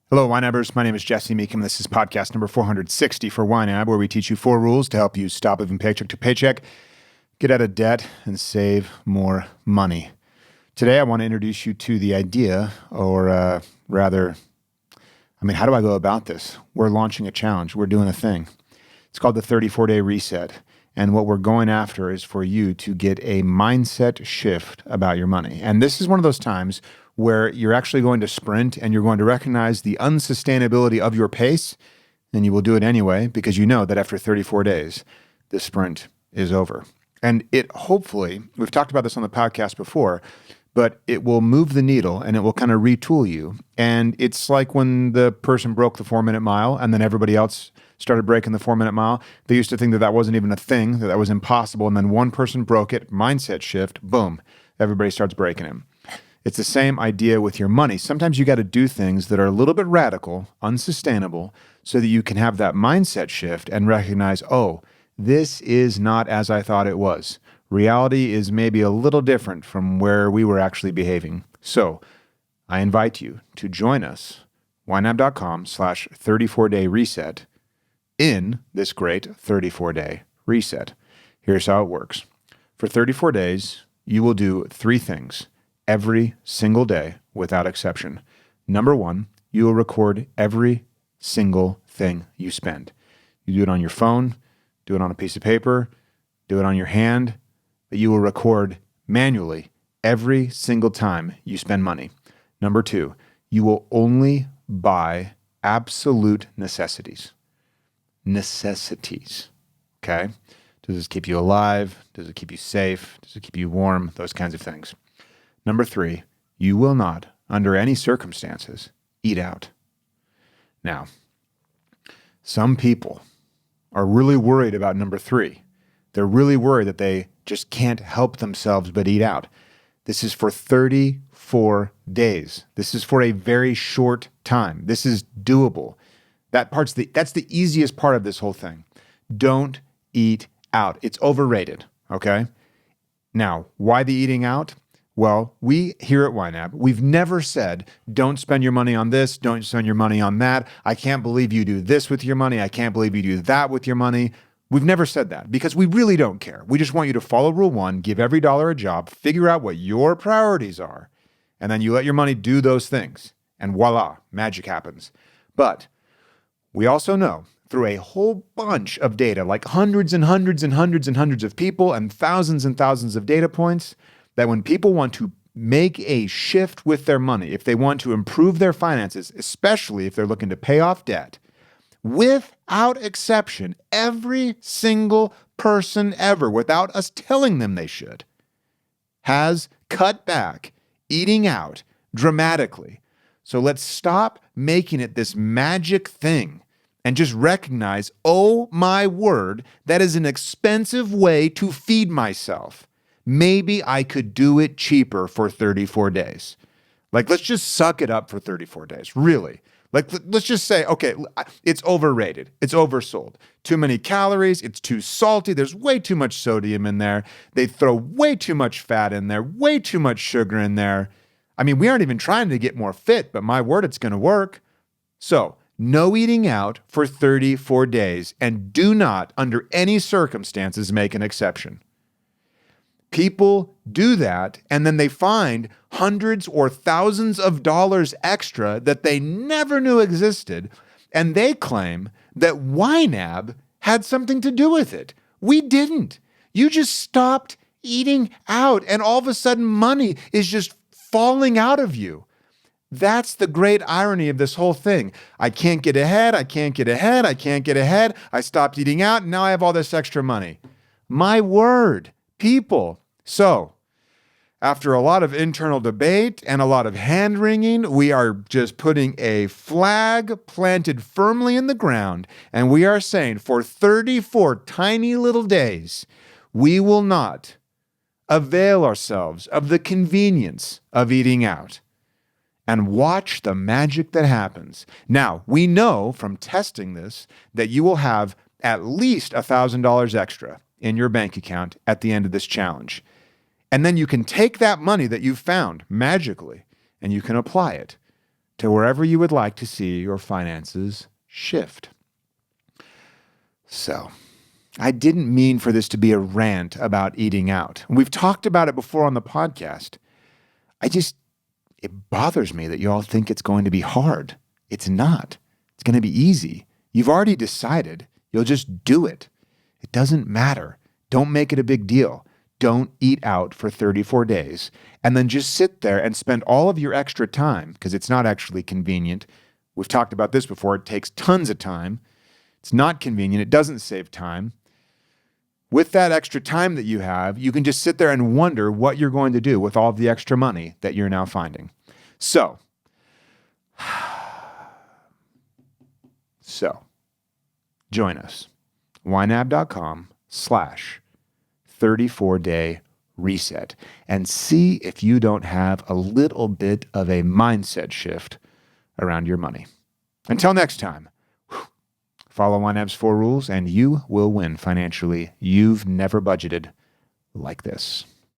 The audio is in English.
Hello, YNAB'ers. My name is Jesse Meekum. This is podcast number 460 for YNAB, where we teach you 4 rules to help you stop living paycheck to paycheck, get out of debt, and save more money. Today, I want to introduce you to the idea, or rather, how do I go about this? We're launching a challenge. We're doing a thing. It's called the 34-day reset. And what we're going after is for you to get a mindset shift about your money. And this is one of those times where you're actually going to sprint and you're going to recognize the unsustainability of your pace, and you will do it anyway because you know that after 34 days, the sprint is over. And it hopefully, we've talked about this on the podcast before, but it will move the needle and it will kind of retool you. And it's like when the person broke the 4-minute mile and then everybody else started breaking the 4-minute mile. They used to think that that wasn't even a thing, that was impossible. And then one person broke it, mindset shift, boom, everybody starts breaking it. It's the same idea with your money. Sometimes you got to do things that are a little bit radical, unsustainable, so that you can have that mindset shift and recognize, oh, this is not as I thought it was. Reality is maybe a little different from where we were actually behaving. So I invite you to join us, ynab.com/34-day reset, in this great 34-day reset. Here's how it works. For 34 days, you will do 3 things every single day without exception. Number 1, you will record every single thing you spend. You do it on your phone, do it on a piece of paper, do it on your hand, but you will record manually every single time you spend money. Number 2, you will only buy absolute necessities. Necessities, okay? Does this keep you alive? Does it keep you safe? Does it keep you warm? Those kinds of things. Number 3, you will not, under any circumstances, eat out. Now, some people are really worried about number 3. They're really worried that they just can't help themselves but eat out. This is for 34 days. This is for a very short time. This is doable. That's the easiest part of this whole thing. Don't eat out. It's overrated, okay? Now, why the eating out? Well, we here at YNAB, we've never said, don't spend your money on this, don't spend your money on that. I can't believe you do this with your money. I can't believe you do that with your money. We've never said that because we really don't care. We just want you to follow rule 1, give every dollar a job, figure out what your priorities are, and then you let your money do those things. And voila, magic happens. But we also know through a whole bunch of data, like hundreds and hundreds and hundreds and hundreds of people and thousands of data points, that when people want to make a shift with their money, if they want to improve their finances, especially if they're looking to pay off debt, without exception, every single person ever, without us telling them they should, has cut back eating out dramatically. So let's stop making it this magic thing and just recognize, oh my word, that is an expensive way to feed myself. Maybe I could do it cheaper for 34 days. Like, let's just suck it up for 34 days, really. Like, let's just say, okay, it's overrated. It's oversold. Too many calories. It's too salty. There's way too much sodium in there. They throw way too much fat in there, way too much sugar in there. I mean, we aren't even trying to get more fit, but my word, it's going to work. So, no eating out for 34 days, and do not, under any circumstances, make an exception. People do that, and then they find hundreds or thousands of dollars extra that they never knew existed, and they claim that YNAB had something to do with it. We didn't. You just stopped eating out, and all of a sudden money is just falling out of you. That's the great irony of this whole thing. I can't get ahead, I can't get ahead, I can't get ahead. I stopped eating out, and now I have all this extra money. My word, people. So, after a lot of internal debate and a lot of hand-wringing, we are just putting a flag planted firmly in the ground, and we are saying for 34 tiny little days, we will not avail ourselves of the convenience of eating out. And watch the magic that happens. Now, we know from testing this that you will have at least $1,000 extra in your bank account at the end of this challenge. And then you can take that money that you've found magically and you can apply it to wherever you would like to see your finances shift. So, I didn't mean for this to be a rant about eating out. We've talked about it before on the podcast. It bothers me that you all think it's going to be hard. It's not. It's going to be easy. You've already decided. You'll just do it. It doesn't matter. Don't make it a big deal. Don't eat out for 34 days and then just sit there and spend all of your extra time, because it's not actually convenient. We've talked about this before. It takes tons of time. It's not convenient. It doesn't save time. With that extra time that you have, you can just sit there and wonder what you're going to do with all of the extra money that you're now finding. So, join us. YNAB.com/34-day reset and see if you don't have a little bit of a mindset shift around your money. Until next time, follow YNAB's 4 rules and you will win financially. You've never budgeted like this.